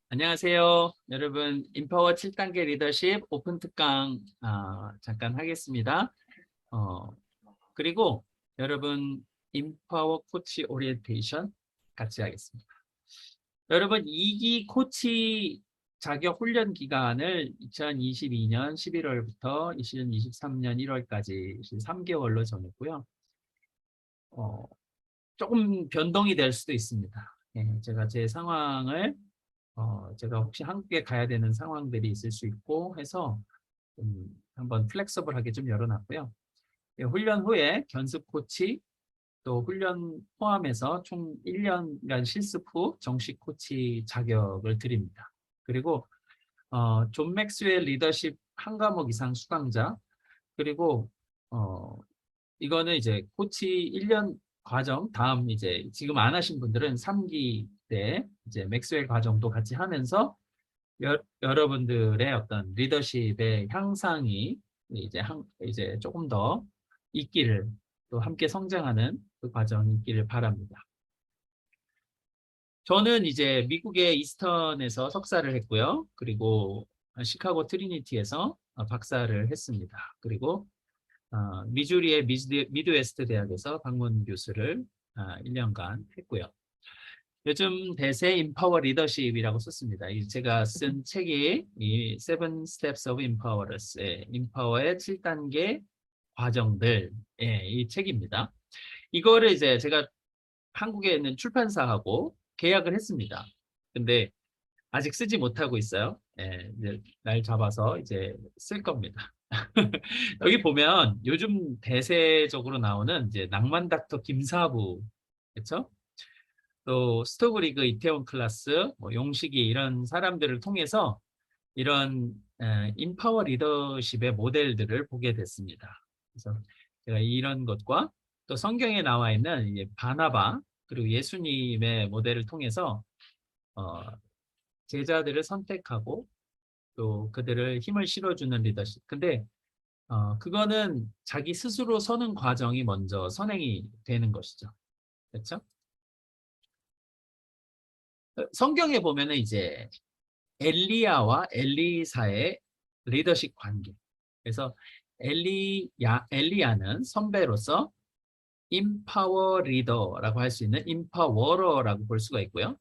안녕하세요. 여러분, 인파워 7단계 리더십 오픈 특강 잠깐 하겠습니다. 어, 그리고 여러분, 인파워 코치 오리엔테이션 같이 하겠습니다. 여러분, 2기 코치 자격 훈련 기간을 2022년 11월부터 2023년 1월까지 3개월로 정했고요. 조금 변동이 될 수도 있습니다. 제가 제 상황을 제가 혹시 한국에 가야 되는 상황들이 있을 수 있고 해서 한번 플렉서블하게 좀 열어놨고요. 훈련 후에 견습 코치 또 훈련 포함해서 총 1년간 실습 후 정식 코치 자격을 드립니다. 그리고 존 맥스웰 리더십 한 과목 이상 수강자 그리고 이거는 이제 코치 1년 과정 다음 이제 지금 안 하신 분들은 3기 때 이제 맥스웰 과정도 같이 하면서 여러분들의 어떤 리더십의 향상이 이제 조금 더 있기를 또 함께 성장하는 그 과정이 있기를 바랍니다. 저는 이제 미국의 이스턴에서 석사를 했고요. 그리고 시카고 트리니티에서 박사를 했습니다. 그리고 미주리의 미드웨스트 대학에서 방문 교수를 1년간 했고요. 요즘 대세 인파워 리더십이라고 썼습니다. 제가 쓴 책이 이 Seven Steps of Empowerers, 인파워의 7단계 과정들, 이 책입니다. 이거를 이제 제가 한국에 있는 출판사하고 계약을 했습니다. 근데 아직 쓰지 못하고 있어요. 이제 날 잡아서 이제 쓸 겁니다. 여기 보면 요즘 대세적으로 나오는 이제 낭만 닥터 김사부, 그렇죠? 또 스토브리그 이태원 클라스, 뭐 용식이 이런 사람들을 통해서 이런 인파워 리더십의 모델들을 보게 됐습니다. 그래서 제가 이런 것과 또 성경에 나와 있는 이제 바나바 그리고 예수님의 모델을 통해서 어, 제자들을 선택하고 또 그들을 힘을 실어주는 리더십. 근데 그거는 자기 스스로 서는 과정이 먼저 선행이 되는 것이죠. 그렇죠? 성경에 보면은 이제 엘리야와 엘리사의 리더십 관계. 그래서 엘리야는 선배로서 임파워 리더라고 할 수 있는 임파워러라고 볼 수가 있고요.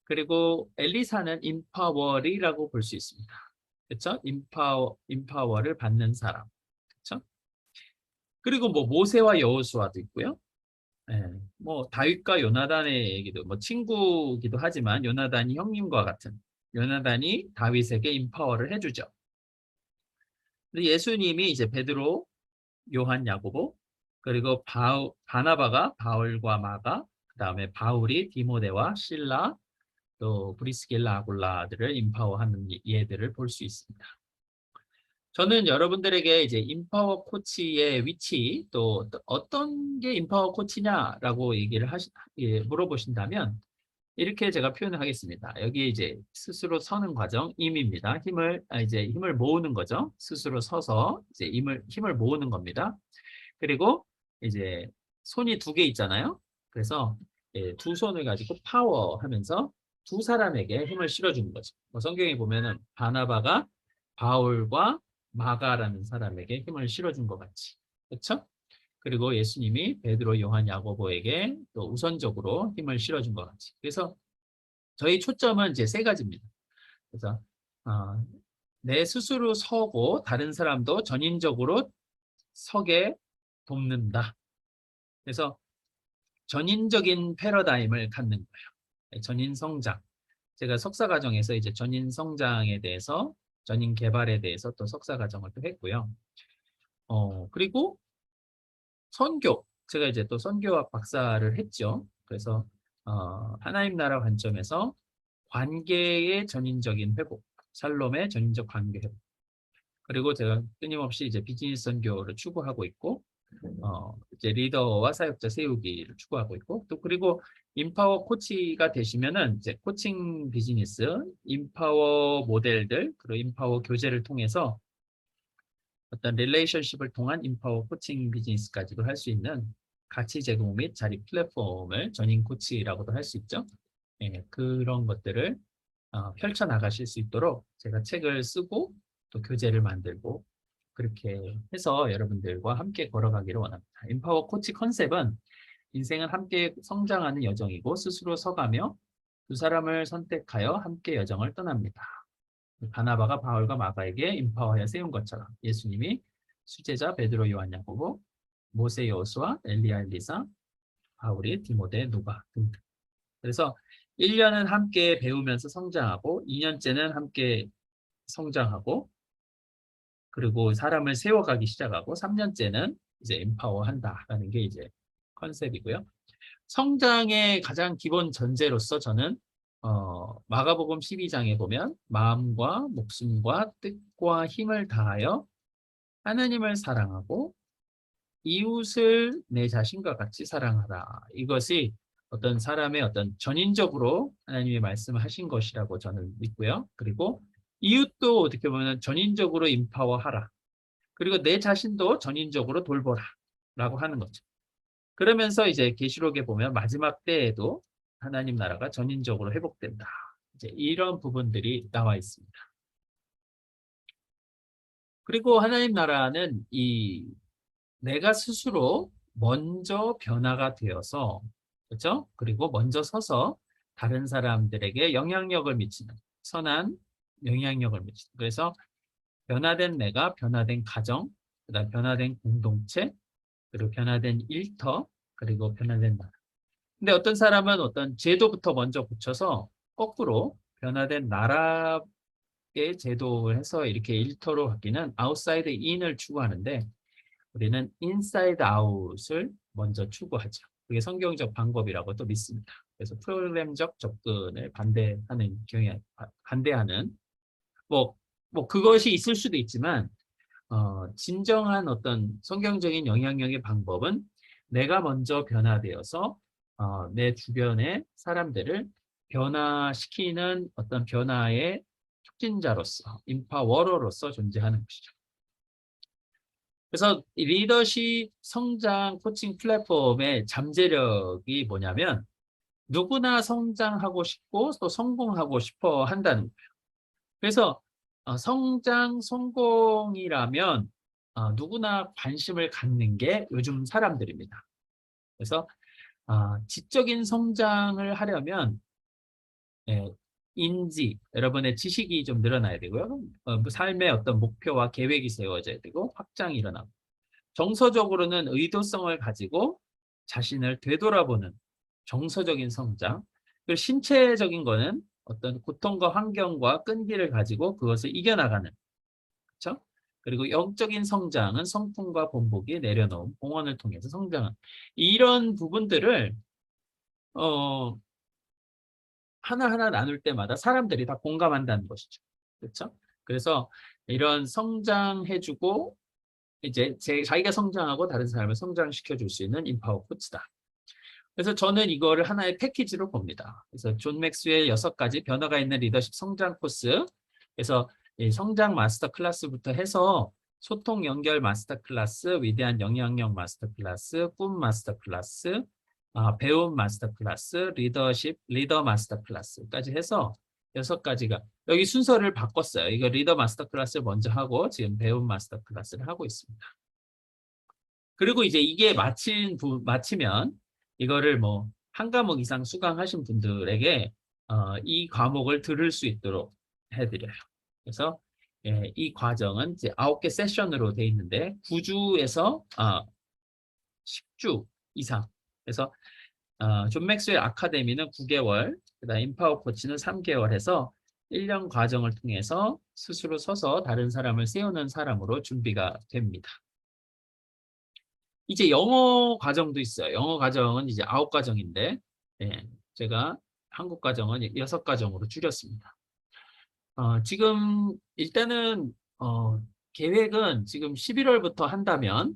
그리고 엘리사는 임파워리라고 볼 수 있습니다. 그렇죠? 임파워를 받는 사람. 그렇죠? 그리고 뭐 모세와 여호수아도 있고요. 뭐 다윗과 요나단의 얘기도 뭐 친구기도 하지만 요나단이 형님과 같은 요나단이 다윗에게 임파워를 해주죠. 예수님이 이제 베드로, 요한, 야고보 그리고 바나바가 바울과 마가 그다음에 바울이 디모데와 실라 또 브리스길라 아굴라들을 임파워하는 예들을 볼 수 있습니다. 저는 여러분들에게 이제 인파워 코치의 위치 또 어떤 게 인파워 코치냐라고 물어보신다면 이렇게 제가 표현을 하겠습니다. 여기 이제 스스로 서는 과정, 임입니다. 이제 힘을 모으는 거죠. 스스로 서서 이제 힘을 모으는 겁니다. 그리고 이제 손이 두 개 있잖아요. 그래서 두 손을 가지고 파워 하면서 두 사람에게 힘을 실어주는 거죠. 뭐 성경에 보면은 바나바가 바울과 마가라는 사람에게 힘을 실어준 것 같이. 그렇죠? 그리고 예수님이 베드로, 요한, 야고보에게 또 우선적으로 힘을 실어준 것 같이. 그래서 저희 초점은 이제 세 가지입니다. 그래서 어, 내 스스로 서고 다른 사람도 전인적으로 서게 돕는다. 그래서 전인적인 패러다임을 갖는 거예요. 전인 성장. 제가 석사 과정에서 이제 전인 성장에 대해서 전인 개발에 대해서 또 석사 과정을 또 했고요. 그리고 선교. 제가 이제 또 선교학 박사를 했죠. 그래서 하나님 나라 관점에서 관계의 전인적인 회복, 샬롬의 전인적 관계 회복. 그리고 제가 끊임없이 이제 비즈니스 선교를 추구하고 있고, 이제 리더와 사역자 세우기를 추구하고 있고, 또 그리고 인파워 코치가 되시면은 이제 코칭 비즈니스, 인파워 모델들, 그리고 인파워 교재를 통해서 어떤 릴레이션십을 통한 인파워 코칭 비즈니스까지도 할 수 있는 가치 제공 및 자리 플랫폼을 전인 코치라고도 할 수 있죠. 그런 것들을 펼쳐 나가실 수 있도록 제가 책을 쓰고 또 교재를 만들고 그렇게 해서 여러분들과 함께 걸어가기를 원합니다. 인파워 코치 컨셉은 인생은 함께 성장하는 여정이고 스스로 서가며 두 사람을 선택하여 함께 여정을 떠납니다. 바나바가 바울과 마가에게 인파워하여 세운 것처럼 예수님이 수제자 베드로 요한 야고보 모세 여호수아 엘리야 엘리사 바울이 디모데 누가 등등. 그래서 1년은 함께 배우면서 성장하고 2년째는 함께 성장하고 그리고 사람을 세워가기 시작하고 3년째는 이제 empower한다라는 게 이제 컨셉이고요. 성장의 가장 기본 전제로서 저는 마가복음 12장에 보면 마음과 목숨과 뜻과 힘을 다하여 하나님을 사랑하고 이웃을 내 자신과 같이 사랑하라. 이것이 어떤 사람의 어떤 전인적으로 하나님의 말씀하신 것이라고 저는 믿고요. 그리고 이웃도 어떻게 보면 전인적으로 인파워하라. 그리고 내 자신도 전인적으로 돌보라. 라고 하는 거죠. 그러면서 이제 계시록에 보면 마지막 때에도 하나님 나라가 전인적으로 회복된다. 이제 이런 부분들이 나와 있습니다. 그리고 하나님 나라는 내가 스스로 먼저 변화가 되어서 그렇죠? 그리고 먼저 서서 다른 사람들에게 영향력을 미치는 선한 영향력을 미치는 그래서 변화된 내가 변화된 가정, 그다음 변화된 공동체, 그리고 변화된 일터, 그리고 변화된 나라. 근데 어떤 사람은 어떤 제도부터 먼저 붙여서 거꾸로 변화된 나라의 제도를 해서 이렇게 일터로 바뀌는 아웃사이드 인을 추구하는데 우리는 인사이드 아웃을 먼저 추구하죠. 그게 성경적 방법이라고 또 믿습니다. 그래서 프로그램적 접근을 반대하는 뭐 그것이 있을 수도 있지만 진정한 어떤 성경적인 영향력의 방법은 내가 먼저 변화되어서 내 주변의 사람들을 변화시키는 어떤 변화의 촉진자로서 인파워러로서 존재하는 것이죠. 그래서 리더십 성장 코칭 플랫폼의 잠재력이 뭐냐면 누구나 성장하고 싶고 또 성공하고 싶어 한다는 거예요. 그래서 성장 성공이라면 누구나 관심을 갖는 게 요즘 사람들입니다. 그래서 지적인 성장을 하려면 인지, 여러분의 지식이 좀 늘어나야 되고요. 삶의 어떤 목표와 계획이 세워져야 되고 확장이 일어나고 정서적으로는 의도성을 가지고 자신을 되돌아보는 정서적인 성장, 그리고 신체적인 거는 어떤 고통과 환경과 끈기를 가지고 그것을 이겨나가는, 그렇죠? 그리고 영적인 성장은 성품과 본보기 내려놓은 공헌을 통해서 성장은 이런 부분들을 어, 하나하나 나눌 때마다 사람들이 다 공감한다는 것이죠. 그렇죠? 그래서 이런 성장해주고 이제 자기가 성장하고 다른 사람을 성장시켜 줄 수 있는 인파워 코치다. 그래서 저는 이거를 하나의 패키지로 봅니다. 그래서 존 맥스웰 6가지 변화가 있는 리더십 성장 코스. 그래서 성장 마스터 클래스부터 해서 소통 연결 마스터 클래스, 위대한 영향력 마스터 클래스, 꿈 마스터 클래스, 배움 마스터 클래스, 리더 마스터 클래스까지 해서 6가지가 여기 순서를 바꿨어요. 이거 리더 마스터 클래스를 먼저 하고 지금 배움 마스터 클래스를 하고 있습니다. 그리고 이제 이게 마치면 이거를 뭐 한 과목 이상 수강하신 분들에게 이 과목을 들을 수 있도록 해드려요. 그래서 이 과정은 이제 9개 세션으로 돼 있는데 9주에서 10주 이상. 그래서 존 맥스웰 아카데미는 9개월, 그다음 인파워 코치는 3개월 해서 1년 과정을 통해서 스스로 서서 다른 사람을 세우는 사람으로 준비가 됩니다. 이제 영어 과정도 있어요. 영어 과정은 이제 9과정인데 제가 한국 과정은 6과정으로 줄였습니다. 지금 일단은 계획은 지금 11월부터 한다면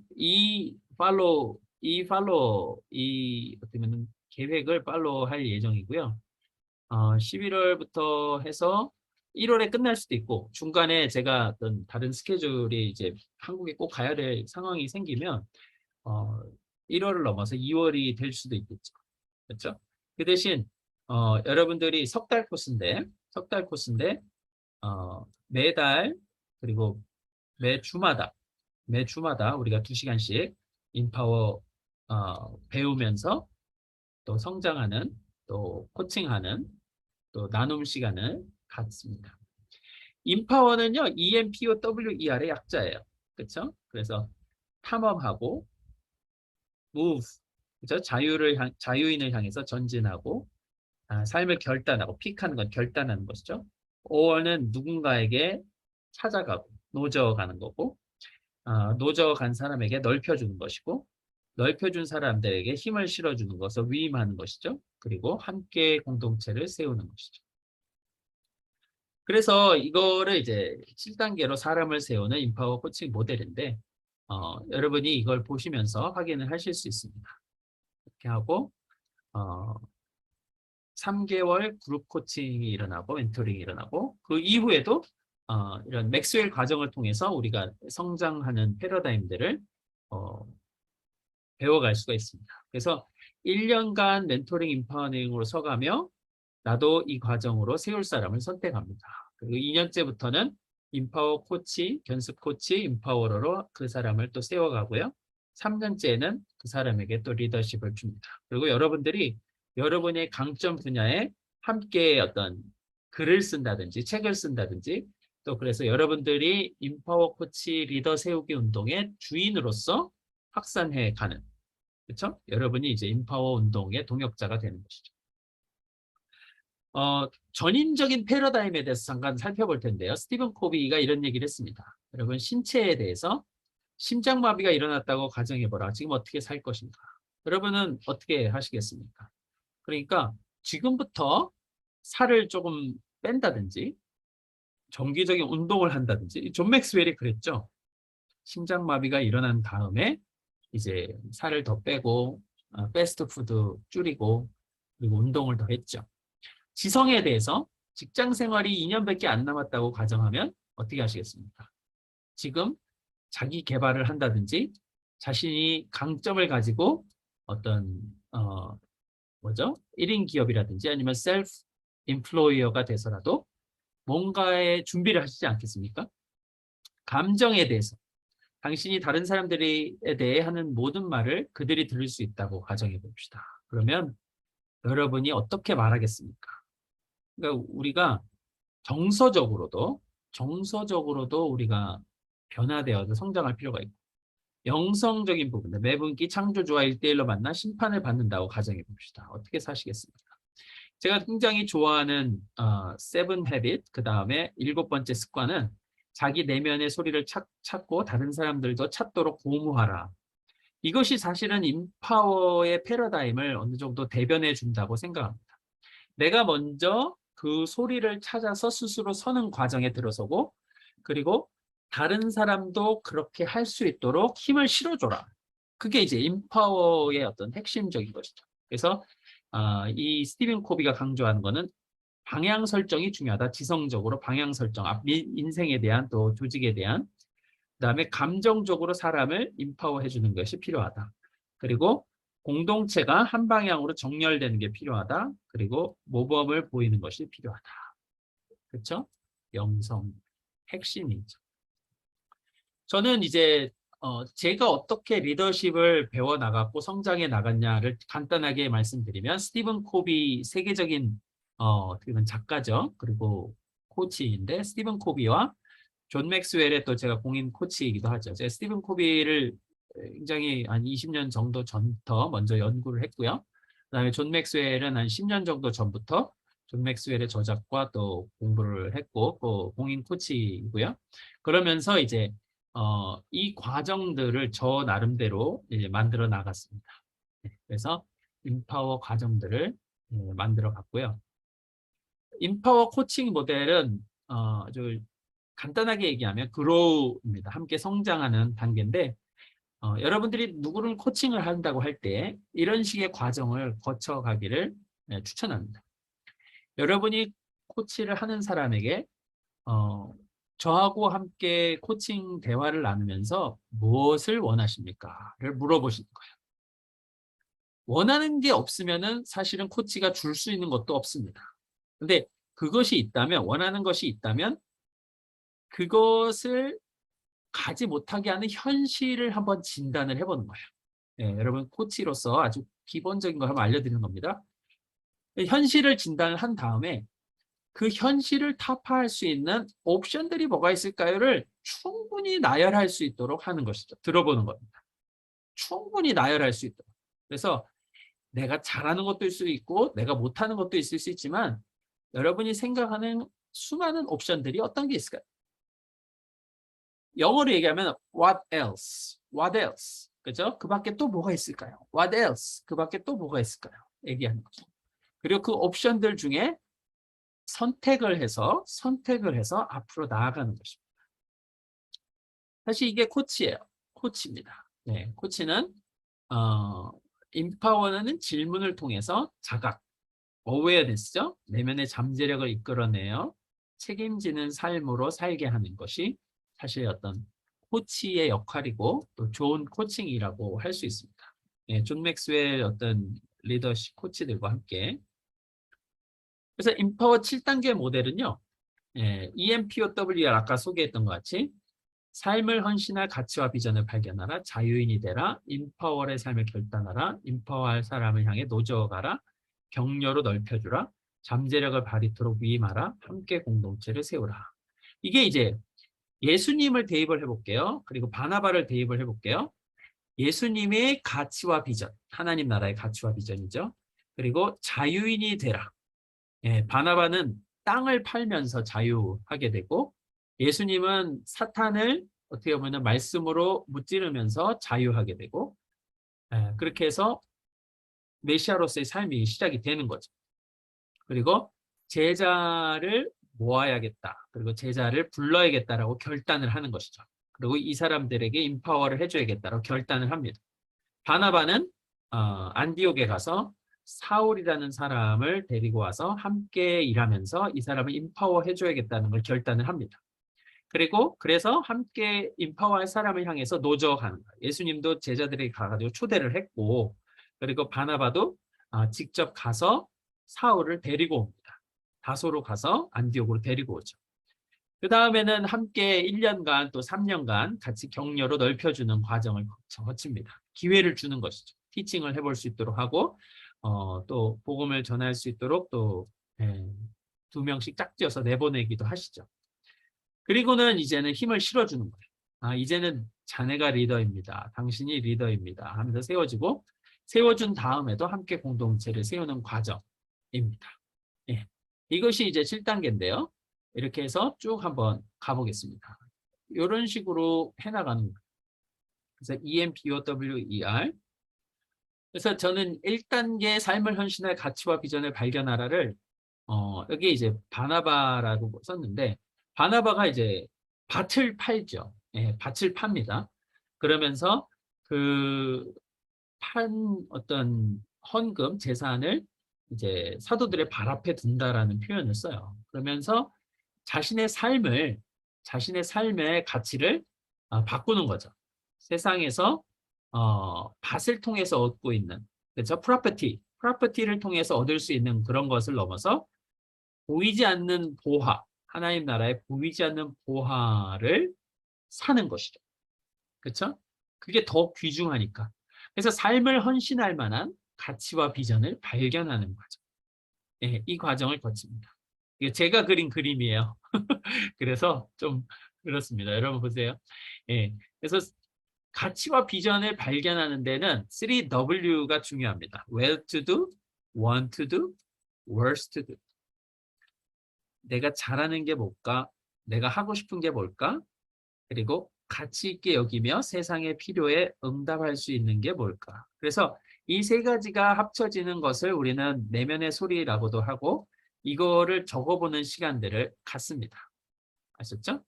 어떻게 보면 계획을 팔로우할 예정이고요. 11월부터 해서 1월에 끝날 수도 있고 중간에 제가 어떤 다른 스케줄이 이제 한국에 꼭 가야 될 상황이 생기면 1월을 넘어서 2월이 될 수도 있겠죠. 그렇죠? 그 대신 여러분들이 3달 코스인데 석 달 코스인데 매달 그리고 매주마다 우리가 2시간씩 인파워 배우면서 또 성장하는 또 코칭하는 또 나눔 시간을 갖습니다. 인파워는요, EMPOWER의 약자예요. 그렇죠? 그래서 탐험하고 move, 그렇죠? 자유인을 향해서 전진하고 삶을 결단하고 픽하는 건 결단하는 것이죠. o는 누군가에게 찾아가고 노저어가는 거고 노저어간 사람에게 넓혀주는 것이고 넓혀준 사람들에게 힘을 실어주는 것을 위임하는 것이죠. 그리고 함께 공동체를 세우는 것이죠. 그래서 이거를 이제 7단계로 사람을 세우는 인파워 코칭 모델인데 여러분이 이걸 보시면서 확인을 하실 수 있습니다. 이렇게 하고 3개월 그룹 코칭이 일어나고 멘토링이 일어나고 그 이후에도 이런 맥스웰 과정을 통해서 우리가 성장하는 패러다임들을 배워갈 수가 있습니다. 그래서 1년간 멘토링 인파워링으로 서가며 나도 이 과정으로 세울 사람을 선택합니다. 그리고 2년째부터는 인파워 코치, 견습 코치, 인파워러로 그 사람을 또 세워가고요. 3년째에는 그 사람에게 또 리더십을 줍니다. 그리고 여러분들이 여러분의 강점 분야에 함께 어떤 글을 쓴다든지 책을 쓴다든지 또 그래서 여러분들이 인파워 코치 리더 세우기 운동의 주인으로서 확산해 가는, 그렇죠? 여러분이 이제 인파워 운동의 동역자가 되는 것이죠. 전인적인 패러다임에 대해서 잠깐 살펴볼 텐데요. 스티븐 코비가 이런 얘기를 했습니다. 여러분, 신체에 대해서 심장마비가 일어났다고 가정해보라. 지금 어떻게 살 것인가? 여러분은 어떻게 하시겠습니까? 그러니까 지금부터 살을 조금 뺀다든지 정기적인 운동을 한다든지, 존 맥스웰이 그랬죠. 심장마비가 일어난 다음에 이제 살을 더 빼고 패스트푸드 줄이고 그리고 운동을 더 했죠. 지성에 대해서 직장 생활이 2년밖에 안 남았다고 가정하면 어떻게 하시겠습니까? 지금 자기 개발을 한다든지 자신이 강점을 가지고 어떤 1인 기업이라든지 아니면 셀프 인플로이어가 돼서라도 뭔가의 준비를 하시지 않겠습니까? 감정에 대해서 당신이 다른 사람들에 대해 하는 모든 말을 그들이 들을 수 있다고 가정해 봅시다. 그러면 여러분이 어떻게 말하겠습니까? 그러니까 우리가 정서적으로도 우리가 변화되어서 성장할 필요가 있고 영성적인 부분들, 매분기 창조주와 1대1로 만나 심판을 받는다고 가정해 봅시다. 어떻게 사시겠습니까? 제가 굉장히 좋아하는 세븐 헤빗, 그 다음에 7번째 습관은 자기 내면의 소리를 찾고 다른 사람들도 찾도록 고무하라. 이것이 사실은 인파워의 패러다임을 어느 정도 대변해 준다고 생각합니다. 내가 먼저 그 소리를 찾아서 스스로 서는 과정에 들어서고 그리고 다른 사람도 그렇게 할 수 있도록 힘을 실어줘라. 그게 이제 인파워의 어떤 핵심적인 것이죠. 그래서 이 스티븐 코비가 강조하는 거는 방향 설정이 중요하다. 지성적으로 방향 설정, 인생에 대한 또 조직에 대한, 그다음에 감정적으로 사람을 인파워 해주는 것이 필요하다. 그리고 공동체가 한 방향으로 정렬되는 게 필요하다. 그리고 모범을 보이는 것이 필요하다. 그렇죠? 영성 핵심이죠. 저는 이제 제가 어떻게 리더십을 배워나갔고 성장해 나갔냐를 간단하게 말씀드리면 스티븐 코비 세계적인 어떻게 보면 작가죠. 그리고 코치인데 스티븐 코비와 존 맥스웰의 또 제가 공인 코치이기도 하죠. 제가 스티븐 코비를 굉장히 한 20년 정도 전부터 먼저 연구를 했고요. 그다음에 존 맥스웰은 한 10년 정도 전부터 존 맥스웰의 저작과 또 공부를 했고 또 공인 코치이고요. 그러면서 이제 이 과정들을 저 나름대로 이제 만들어 나갔습니다. 그래서 인파워 과정들을 만들어 갔고요. 인파워 코칭 모델은 아주 간단하게 얘기하면 그로우입니다. 함께 성장하는 단계인데 여러분들이 누구를 코칭을 한다고 할 때 이런 식의 과정을 거쳐가기를 추천합니다. 여러분이 코치를 하는 사람에게 저하고 함께 코칭 대화를 나누면서 무엇을 원하십니까?를 물어보시는 거예요. 원하는 게 없으면은 사실은 코치가 줄 수 있는 것도 없습니다. 근데 그것이 있다면, 원하는 것이 있다면 그것을 가지 못하게 하는 현실을 한번 진단을 해보는 거예요. 예, 여러분 코치로서 아주 기본적인 걸 한번 알려드리는 겁니다. 현실을 진단을 한 다음에 그 현실을 타파할 수 있는 옵션들이 뭐가 있을까요를 충분히 나열할 수 있도록 하는 것이죠. 들어보는 겁니다. 충분히 나열할 수 있도록. 그래서 내가 잘하는 것도 있을 수 있고 내가 못하는 것도 있을 수 있지만 여러분이 생각하는 수많은 옵션들이 어떤 게 있을까요? 영어로 얘기하면 what else? What else? 그죠? 그 밖에 또 뭐가 있을까요? What else? 그 밖에 또 뭐가 있을까요? 얘기하는 거죠. 그리고 그 옵션들 중에 선택을 해서 앞으로 나아가는 것입니다. 사실 이게 코치예요. 코치입니다. 네, 코치는 인파워는 질문을 통해서 자각, 어웨어네스죠. 내면의 잠재력을 이끌어내어 책임지는 삶으로 살게 하는 것이 사실 어떤 코치의 역할이고 또 좋은 코칭이라고 할 수 있습니다. 네, 존 맥스웰 어떤 리더십 코치들과 함께. 그래서 인파워 7단계 모델은요. EMPOWR 아까 소개했던 것 같이 삶을 헌신할 가치와 비전을 발견하라. 자유인이 되라. 인파워의 삶을 결단하라. 인파워할 사람을 향해 노저어가라. 격려로 넓혀주라. 잠재력을 발휘토록 위임하라. 함께 공동체를 세우라. 이게 이제 예수님을 대입을 해볼게요. 그리고 바나바를 대입을 해볼게요. 예수님의 가치와 비전, 하나님 나라의 가치와 비전이죠. 그리고 자유인이 되라. 바나바는 땅을 팔면서 자유하게 되고 예수님은 사탄을 어떻게 보면 말씀으로 무찌르면서 자유하게 되고 그렇게 해서 메시아로서의 삶이 시작이 되는 거죠. 그리고 제자를 모아야겠다. 그리고 제자를 불러야겠다라고 결단을 하는 것이죠. 그리고 이 사람들에게 인파워를 해줘야겠다라고 결단을 합니다. 바나바는 안디옥에 가서 사울이라는 사람을 데리고 와서 함께 일하면서 이 사람을 인파워 해줘야겠다는 걸 결단을 합니다. 그리고 그래서 함께 인파워할 사람을 향해서 노저하는 거예요. 예수님도 제자들에게 가가지고 초대를 했고 그리고 바나바도 직접 가서 사울을 데리고 옵니다. 다소로 가서 안디옥으로 데리고 오죠. 그 다음에는 함께 1년간 또 3년간 같이 격려로 넓혀주는 과정을 거칩니다. 기회를 주는 것이죠. 티칭을 해볼 수 있도록 하고 또 복음을 전할 수 있도록 또 2명씩 짝지어서 내보내기도 하시죠. 그리고는 이제는 힘을 실어주는 거예요. 이제는 자네가 리더입니다. 당신이 리더입니다. 하면서 세워지고 세워준 다음에도 함께 공동체를 세우는 과정입니다. 이것이 이제 7단계인데요. 이렇게 해서 쭉 한번 가보겠습니다. 이런 식으로 해나가는 거예요. 그래서 EMPOWER. 그래서 저는 1단계 삶을 헌신할 가치와 비전을 발견하라를 여기 이제 바나바라고 썼는데 바나바가 이제 밭을 팔죠. 밭을 팝니다. 그러면서 그 판 어떤 헌금 재산을 이제 사도들의 발 앞에 둔다라는 표현을 써요. 그러면서 자신의 삶의 가치를 바꾸는 거죠. 세상에서 밭을 통해서 얻고 있는 그렇죠? 프로퍼티를 통해서 얻을 수 있는 그런 것을 넘어서 보이지 않는 보화, 하나님 나라의 보이지 않는 보화를 사는 것이죠. 그렇죠? 그게 더 귀중하니까. 그래서 삶을 헌신할 만한 가치와 비전을 발견하는 과정. 이 과정을 거칩니다. 이게 제가 그린 그림이에요. 그래서 좀 그렇습니다. 여러분 보세요. 그래서 가치와 비전을 발견하는 데는 3W가 중요합니다. Well to do, want to do, worth to do. 내가 잘하는 게 뭘까? 내가 하고 싶은 게 뭘까? 그리고 가치 있게 여기며 세상의 필요에 응답할 수 있는 게 뭘까? 그래서 이 세 가지가 합쳐지는 것을 우리는 내면의 소리라고도 하고 이거를 적어보는 시간들을 갖습니다. 아셨죠?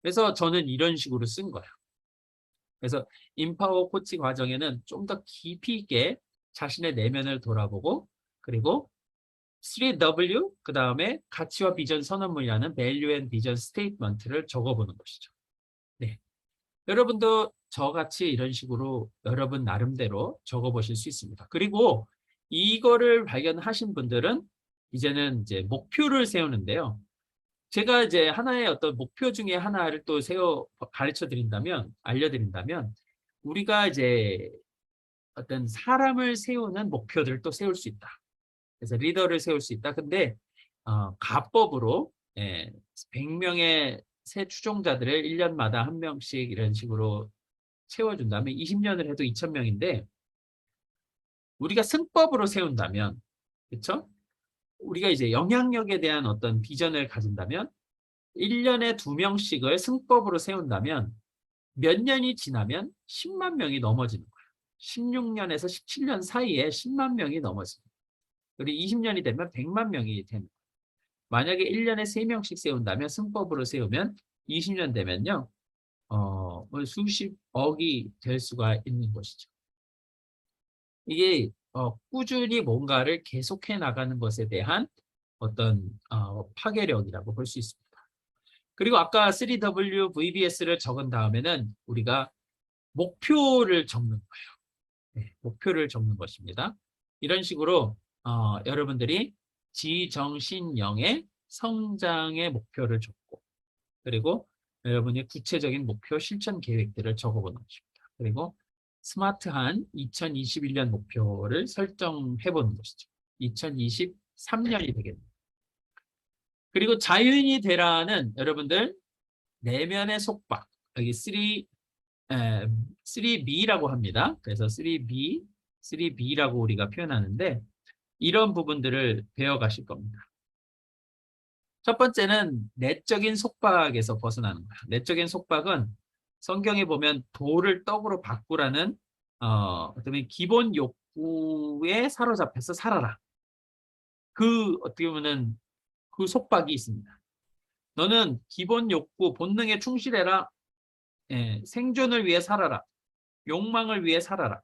그래서 저는 이런 식으로 쓴 거예요. 그래서 인파워 코치 과정에는 좀 더 깊이 있게 자신의 내면을 돌아보고 그리고 3W 그 다음에 가치와 비전 선언문이라는 Value and Vision Statement를 적어보는 것이죠. 여러분도 저같이 이런 식으로 여러분 나름대로 적어보실 수 있습니다. 그리고 이거를 발견하신 분들은 이제는 이제 목표를 세우는데요. 제가 이제 하나의 어떤 목표 중에 하나를 또 가르쳐 드린다면, 알려드린다면, 우리가 이제 어떤 사람을 세우는 목표들을 또 세울 수 있다. 그래서 리더를 세울 수 있다. 근데 가법으로 100명의 새 추종자들을 1년마다 한 명씩 이런 식으로 채워준다면 20년을 해도 2,000명인데 우리가 승법으로 세운다면, 그렇죠? 우리가 이제 영향력에 대한 어떤 비전을 가진다면 1년에 2명씩을 승법으로 세운다면 몇 년이 지나면 10만 명이 넘어지는 거예요. 16년에서 17년 사이에 10만 명이 넘어집니다. 그리고 20년이 되면 100만 명이 되는 거예요. 만약에 1년에 3명씩 세운다면 승법으로 세우면 20년 되면요. 수십억이 될 수가 있는 것이죠. 이게 꾸준히 뭔가를 계속해 나가는 것에 대한 어떤 파괴력이라고 볼 수 있습니다. 그리고 아까 3W VBS를 적은 다음에는 우리가 목표를 적는 거예요. 네, 목표를 적는 것입니다. 이런 식으로 여러분들이 지정신영의 성장의 목표를 적고 그리고 여러분의 구체적인 목표 실천 계획들을 적어보는 것입니다. 그리고 스마트한 2021년 목표를 설정해 보는 것이죠. 2023년이 되겠네요. 그리고 자유인이 되라는 여러분들 내면의 속박, 여기 3B라고 합니다. 그래서 3B라고 우리가 표현하는데 이런 부분들을 배워가실 겁니다. 첫 번째는 내적인 속박에서 벗어나는 거예요. 내적인 속박은 성경에 보면 돌을 떡으로 바꾸라는 어떤 기본 욕구에 사로잡혀서 살아라. 어떻게 보면은 그 속박이 있습니다. 너는 기본 욕구, 본능에 충실해라. 생존을 위해 살아라. 욕망을 위해 살아라.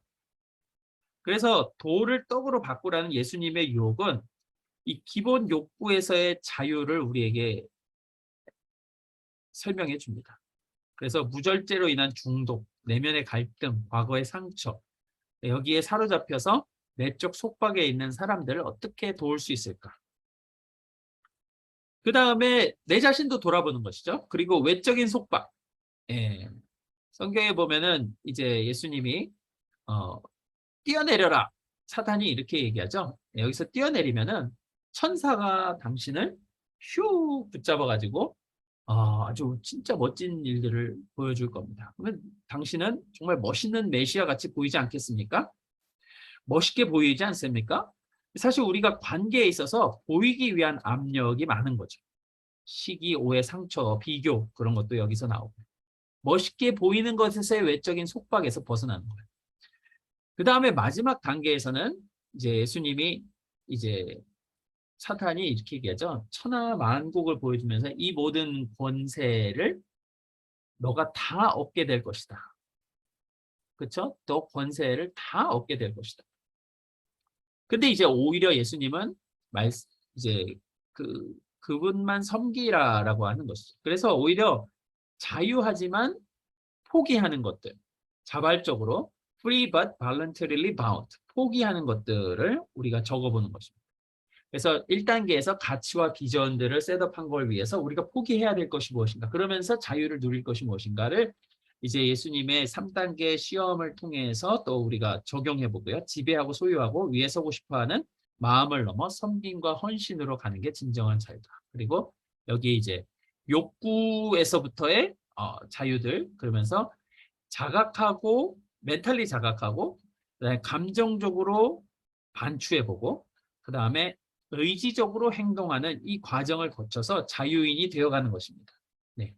그래서 돌을 떡으로 바꾸라는 예수님의 유혹은 이 기본 욕구에서의 자유를 우리에게 설명해 줍니다. 그래서 무절제로 인한 중독, 내면의 갈등, 과거의 상처, 여기에 사로잡혀서 내적 속박에 있는 사람들을 어떻게 도울 수 있을까? 그 다음에 내 자신도 돌아보는 것이죠. 그리고 외적인 속박. 성경에 보면은 이제 예수님이 뛰어내려라. 사탄이 이렇게 얘기하죠. 여기서 뛰어내리면은 천사가 당신을 휴 붙잡아가지고 아주 진짜 멋진 일들을 보여줄 겁니다. 그러면 당신은 정말 멋있는 메시아 같이 보이지 않겠습니까? 멋있게 보이지 않습니까? 사실 우리가 관계에 있어서 보이기 위한 압력이 많은 거죠. 시기, 오해, 상처, 비교 그런 것도 여기서 나오고 멋있게 보이는 것에서의 외적인 속박에서 벗어나는 거예요. 그 다음에 마지막 단계에서는 이제 예수님이 이제 사탄이 이렇게 얘기하죠. 천하 만국을 보여주면서 이 모든 권세를 너가 다 얻게 될 것이다. 그렇죠? 또 권세를 다 얻게 될 것이다. 근데 이제 오히려 예수님은 이제 그분만 섬기라라고 하는 것이죠. 그래서 오히려 자유하지만 포기하는 것들, 자발적으로 free but voluntarily bound, 포기하는 것들을 우리가 적어보는 것입니다. 그래서 1단계에서 가치와 비전들을 셋업한 걸 위해서 우리가 포기해야 될 것이 무엇인가, 그러면서 자유를 누릴 것이 무엇인가를 이제 예수님의 3단계 시험을 통해서 또 우리가 적용해 보고요. 지배하고 소유하고 위에 서고 싶어하는 마음을 넘어 섬김과 헌신으로 가는 게 진정한 자유다. 그리고 여기 이제 욕구에서부터의 자유들, 그러면서 자각하고 멘탈리 자각하고 그다음에 감정적으로 반추해보고 그 다음에 의지적으로 행동하는 이 과정을 거쳐서 자유인이 되어가는 것입니다. 네.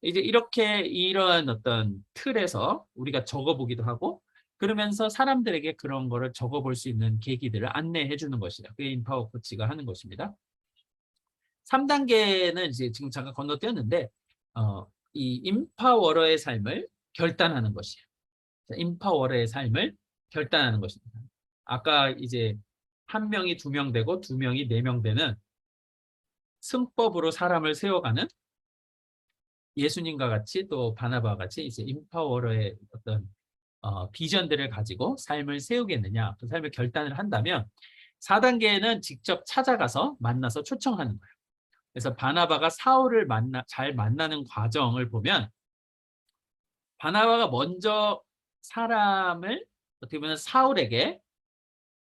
이제 이렇게 이러한 어떤 틀에서 우리가 적어보기도 하고 그러면서 사람들에게 그런 거를 적어볼 수 있는 계기들을 안내해 주는 것이다. 그게 인파워 코치가 하는 것입니다. 3단계는 이제 지금 잠깐 건너뛰었는데 이 인파워러의 삶을 결단하는 것이에요. 인파워러의 삶을 결단하는 것입니다. 아까 이제 1명이 2명 되고 2명이 4명 되는 승법으로 사람을 세워가는 예수님과 같이 또 바나바와 같이 이제 인파워러의 어떤 비전들을 가지고 삶을 세우겠느냐, 그 삶을 결단을 한다면 4단계는 직접 찾아가서 만나서 초청하는 거예요. 그래서 바나바가 사울을 잘 만나는 과정을 보면 바나바가 먼저 사람을 어떻게 보면 사울에게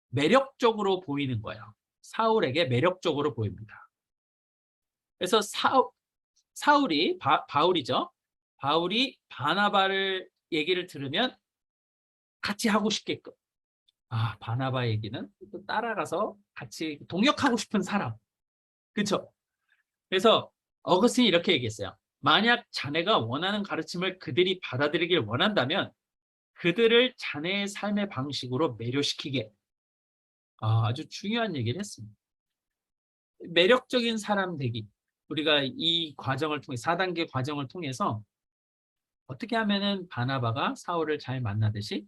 매력적으로 보이는 거예요. 사울에게 매력적으로 보입니다. 그래서 사울이 바울이죠. 바울이 바나바를 얘기를 들으면 같이 하고 싶게끔. 바나바 얘기는 또 따라가서 같이 동역하고 싶은 사람. 그렇죠? 그래서 어거스틴이 이렇게 얘기했어요. 만약 자네가 원하는 가르침을 그들이 받아들이길 원한다면 그들을 자네의 삶의 방식으로 매료시키게. 아주 중요한 얘기를 했습니다. 매력적인 사람 되기. 우리가 이 과정을 통해 4단계 과정을 통해서 어떻게 하면은 바나바가 사울을 잘 만나듯이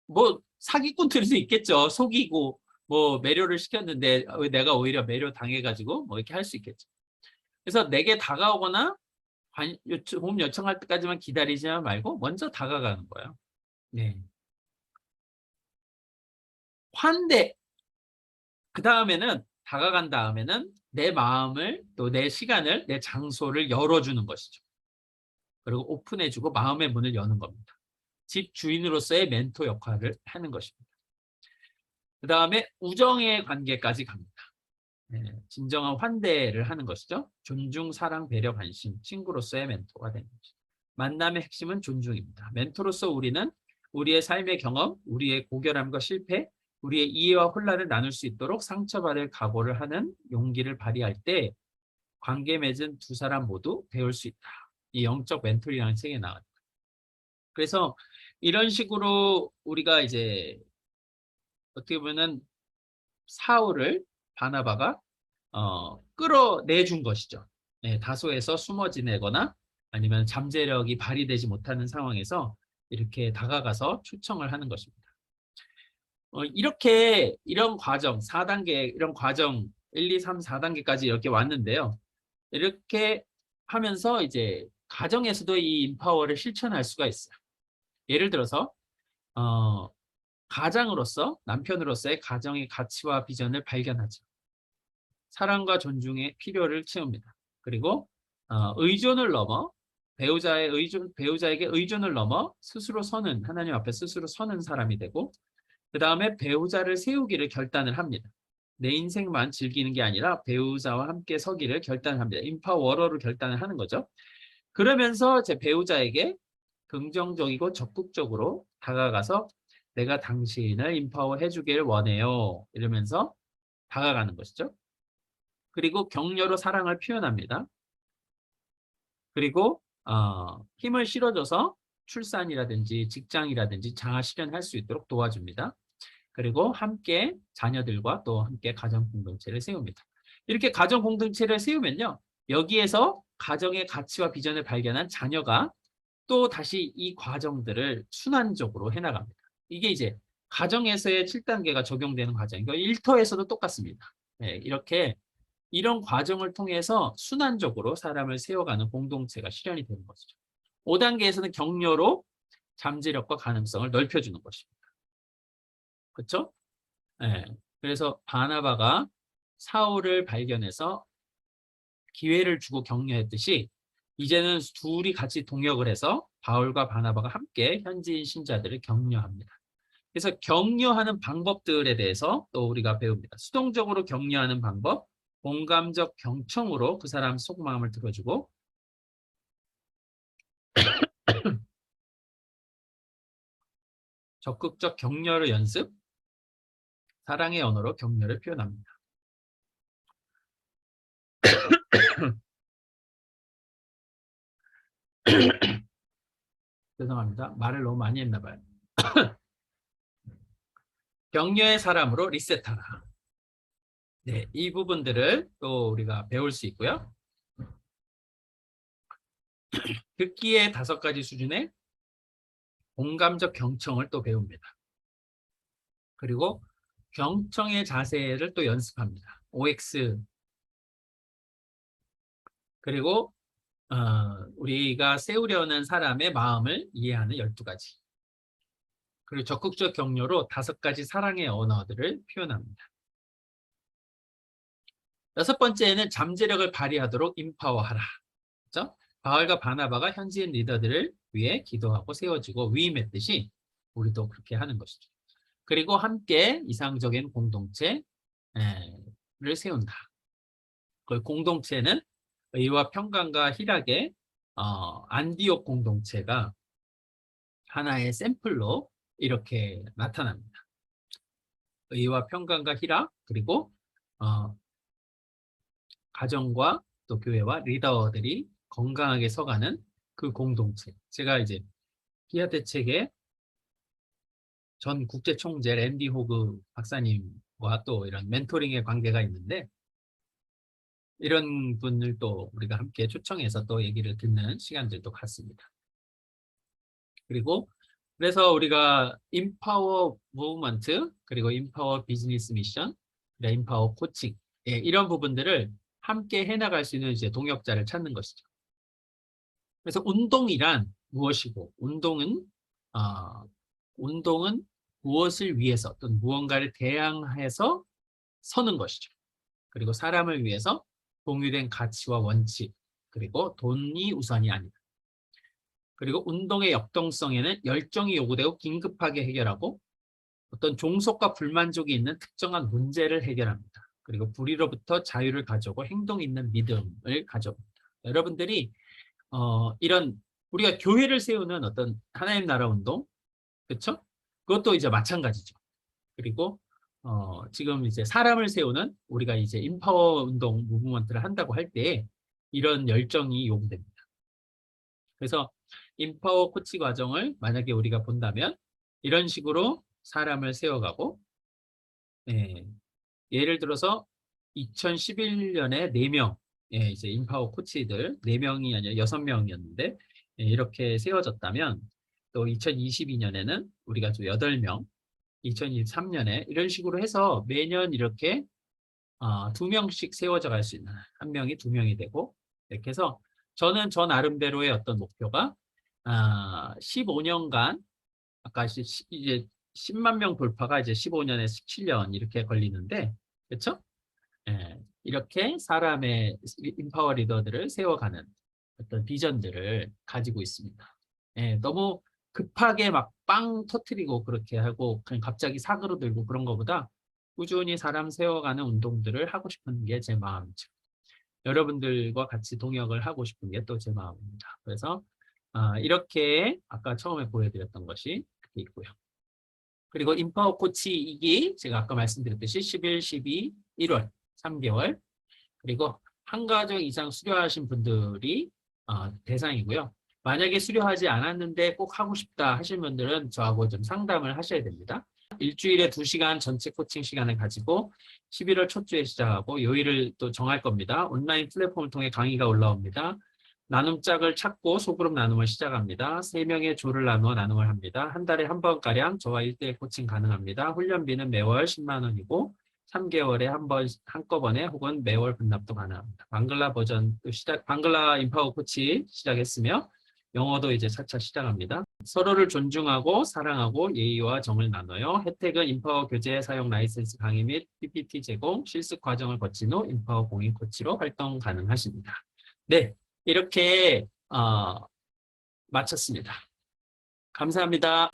뭐 사기꾼들도 있겠죠. 속이고 뭐 매료를 시켰는데 내가 오히려 매료 당해가지고 뭐 이렇게 할 수 있겠죠. 그래서 내게 다가오거나 도움 요청할 때까지만 기다리지 말고 먼저 다가가는 거예요. 네. 환대. 그 다음에는 다가간 다음에는 내 마음을 또 내 시간을 내 장소를 열어주는 것이죠. 그리고 오픈해주고 마음의 문을 여는 겁니다. 집 주인으로서의 멘토 역할을 하는 것입니다. 그 다음에 우정의 관계까지 갑니다. 네, 진정한 환대를 하는 것이죠. 존중, 사랑, 배려, 관심, 친구로서의 멘토가 되는 것이죠. 만남의 핵심은 존중입니다. 멘토로서 우리는 우리의 삶의 경험, 우리의 고결함과 실패, 우리의 이해와 혼란을 나눌 수 있도록 상처받을 각오를 하는 용기를 발휘할 때 관계 맺은 두 사람 모두 배울 수 있다. 이 영적 멘토링이라는 책에 나와요. 그래서 이런 식으로 우리가 이제 어떻게 보면은 사울을 바나바가 끌어내준 것이죠. 네, 다소에서 숨어 지내거나 아니면 잠재력이 발휘되지 못하는 상황에서 이렇게 다가가서 초청을 하는 것입니다. 이렇게 이런 과정 4단계 이런 과정 1, 2, 3, 4단계까지 이렇게 왔는데요. 이렇게 하면서 이제 가정에서도 이 인파워를 실천할 수가 있어요. 예를 들어서 가장으로서 남편으로서의 가정의 가치와 비전을 발견하죠. 사랑과 존중의 필요를 채웁니다. 그리고 의존을 넘어 배우자에게 의존을 넘어 스스로 서는 하나님 앞에 스스로 서는 사람이 되고 그 다음에 배우자를 세우기를 결단을 합니다. 내 인생만 즐기는 게 아니라 배우자와 함께 서기를 결단합니다. 인파워러를 결단을 하는 거죠. 그러면서 제 배우자에게 긍정적이고 적극적으로 다가가서 내가 당신을 인파워 해주길 원해요. 이러면서 다가가는 것이죠. 그리고 격려로 사랑을 표현합니다. 그리고 힘을 실어줘서 출산이라든지 직장이라든지 자아 실현할 수 있도록 도와줍니다. 그리고 함께 자녀들과 또 함께 가정 공동체를 세웁니다. 이렇게 가정 공동체를 세우면요. 여기에서 가정의 가치와 비전을 발견한 자녀가 또 다시 이 과정들을 순환적으로 해나갑니다. 이게 이제 가정에서의 7단계가 적용되는 과정이고 1터에서도 똑같습니다. 네, 이렇게 이런 과정을 통해서 순환적으로 사람을 세워가는 공동체가 실현이 되는 것이죠. 5단계에서는 격려로 잠재력과 가능성을 넓혀주는 것입니다. 그렇죠? 네. 그래서 바나바가 사울을 발견해서 기회를 주고 격려했듯이 이제는 둘이 같이 동역을 해서 바울과 바나바가 함께 현지인 신자들을 격려합니다. 그래서 격려하는 방법들에 대해서 또 우리가 배웁니다. 수동적으로 격려하는 방법, 공감적 경청으로 그 사람 속마음을 들어주고 적극적 격려를 연습, 사랑의 언어로 격려를 표현합니다. 죄송합니다. 말을 너무 많이 했나 봐요. 격려의 사람으로 리셋하라. 네, 이 부분들을 또 우리가 배울 수 있고요. 듣기의 5가지 수준의 공감적 경청을 또 배웁니다. 그리고 경청의 자세를 또 연습합니다. OX. 그리고 우리가 세우려는 사람의 마음을 이해하는 12가지. 그리고 적극적 격려로 5가지 사랑의 언어들을 표현합니다. 6번째는 잠재력을 발휘하도록 인파워하라. 그렇죠? 바울과 바나바가 현지인 리더들을 위해 기도하고 세워지고 위임했듯이 우리도 그렇게 하는 것이죠. 그리고 함께 이상적인 공동체를 세운다. 그 공동체는 의와 평강과 희락의 안디옥 공동체가 하나의 샘플로 이렇게 나타납니다. 의와 평강과 희락, 그리고 가정과 또 교회와 리더들이 건강하게 서가는 그 공동체. 제가 이제 기아 대책의 전 국제총재 랜디 호그 박사님과 또 이런 멘토링의 관계가 있는데, 이런 분을 또 우리가 함께 초청해서 또 얘기를 듣는 시간들도 갖습니다. 그래서 우리가 인파워 무브먼트, 그리고 인파워 비즈니스 미션, 인파워 코칭, 이런 부분들을 함께 해나갈 수 있는 이제 동역자를 찾는 것이죠. 그래서 운동이란 무엇이고, 운동은 무엇을 위해서 또는 무언가를 대항해서 서는 것이죠. 그리고 사람을 위해서 공유된 가치와 원칙, 그리고 돈이 우선이 아니다. 그리고 운동의 역동성에는 열정이 요구되고 긴급하게 해결하고, 어떤 종속과 불만족이 있는 특정한 문제를 해결합니다. 그리고 불의로부터 자유를 가져오고 행동 있는 믿음을 가져옵니다. 여러분들이 이런 우리가 교회를 세우는 어떤 하나님 나라 운동, 그렇죠? 그것도 이제 마찬가지죠. 그리고 지금 이제 사람을 세우는 우리가 이제 인파워 운동 무브먼트를 한다고 할 때 이런 열정이 요구됩니다. 그래서 인파워 코치 과정을 만약에 우리가 본다면 이런 식으로 사람을 세워가고, 예를 들어서 2011년에 4명, 이제 인파워 코치들 4명이 아니라 6명이었는데 이렇게 세워졌다면, 또 2022년에는 우리가 좀 8명, 2023년에 이런 식으로 해서 매년 이렇게 2명씩 세워져 갈 수 있는, 1명이 2명이 되고, 이렇게 해서 저는 저 나름대로의 어떤 목표가 15년간, 아까 이제 10만 명 돌파가 이제 15년에 17년 이렇게 걸리는데, 그렇죠? 이렇게 사람의 인파워 리더들을 세워가는 어떤 비전들을 가지고 있습니다. 너무 급하게 막 빵 터트리고 그렇게 하고 그냥 갑자기 사고로 들고 그런 것보다 꾸준히 사람 세워가는 운동들을 하고 싶은 게 제 마음이죠. 여러분들과 같이 동역을 하고 싶은 게 또 제 마음입니다. 그래서 이렇게 아까 처음에 보여드렸던 것이 있고요. 그리고 인파워 코치 2기 제가 아까 말씀드렸듯이 11, 12, 1월 3개월, 그리고 한 가정 이상 수료하신 분들이 대상이고요. 만약에 수료하지 않았는데 꼭 하고 싶다 하신 분들은 저하고 좀 상담을 하셔야 됩니다. 일주일에 2시간 전체 코칭 시간을 가지고 11월 첫 주에 시작하고 요일을 또 정할 겁니다. 온라인 플랫폼을 통해 강의가 올라옵니다. 나눔 짝을 찾고 소그룹 나눔을 시작합니다. 3명의 조를 나누어 나눔을 합니다. 한 달에 한 번가량 저와 1대1 코칭 가능합니다. 훈련비는 매월 10만 원이고 3개월에 한 번 한꺼번에 혹은 매월 분납도 가능합니다. 방글라 버전 방글라 인파워 코치 시작했으며 영어도 이제 차차 시작합니다. 서로를 존중하고 사랑하고 예의와 정을 나눠요. 혜택은 인파워 교재 사용 라이센스 강의 및 PPT 제공, 실습 과정을 거친 후 인파워 공인 코치로 활동 가능하십니다. 네, 이렇게 마쳤습니다. 감사합니다.